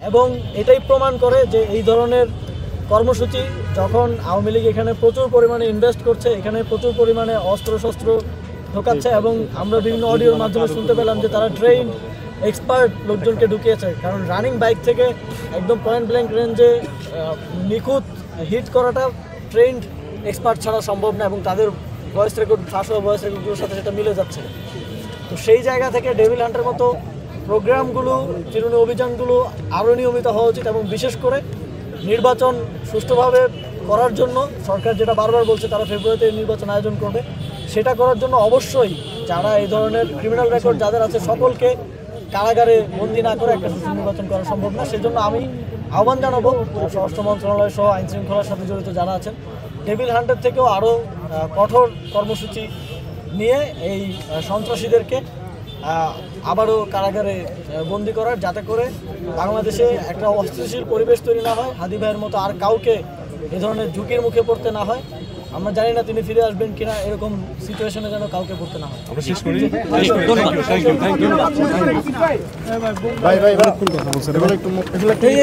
এবং এটাই প্রমাণ করে যে এই ধরনের কর্মসূচি যখন আওয়ামী লীগ এখানে প্রচুর পরিমাণে ইনভেস্ট করছে, এখানে প্রচুর পরিমাণে অস্ত্রশস্ত্র ঢোকাচ্ছে এবং আমরা বিভিন্ন অডিওর মাধ্যমে শুনতে পেলাম যে তারা ট্রেন এক্সপার্ট লোকজনকে ঢুকিয়েছে। কারণ রানিং বাইক থেকে একদম পয়েন্ট ব্ল্যাঙ্ক রেঞ্জে নিখুঁত হিট করাটা ট্রেন্ড এক্সপার্ট ছাড়া সম্ভব না এবং তাদের ভয়েস রেকর্ড ফাঁস হওয়া ভয়েস রেকর্ডগুলোর সাথে সেটা মিলে যাচ্ছে। তো সেই জায়গা থেকে ডেভিল হান্টের মতো প্রোগ্রামগুলো, চিরুনি অভিযানগুলো আরও নিয়মিত হওয়া উচিত এবং বিশেষ করে নির্বাচন সুষ্ঠুভাবে করার জন্য সরকার যেটা বারবার বলছে তারা ফেব্রুয়ারিতে নির্বাচন আয়োজন করবে, সেটা করার জন্য অবশ্যই যারা এই ধরনের ক্রিমিনাল রেকর্ড যাদের আছে সকলকে কারাগারে বন্দি না করে একটা সুষ্ঠু নির্বাচন করা সম্ভব না। সেজন্য আমি আহ্বান জানাবো স্বরাষ্ট্র মন্ত্রণালয় সহ আইন শৃঙ্খলার সাথে জড়িত যারা আছেন, ডেভিল হান্টের থেকেও আরও কঠোর কর্মসূচি নিয়ে এই সন্ত্রাসীদেরকে আবারও কারাগারে বন্দি করার, যাতে করে বাংলাদেশে একটা অস্থিতিশীল পরিবেশ তৈরি না হয়, হাদি ভাইয়ের মতো আর কাউকে এ ধরনের ঝুঁকির মুখে পড়তে না হয়। আমরা জানি না তিনি ফিরে আসবেন কিনা, এরকম সিচুয়েশনে যেন কাউকে পড়তে না হয়। ভাই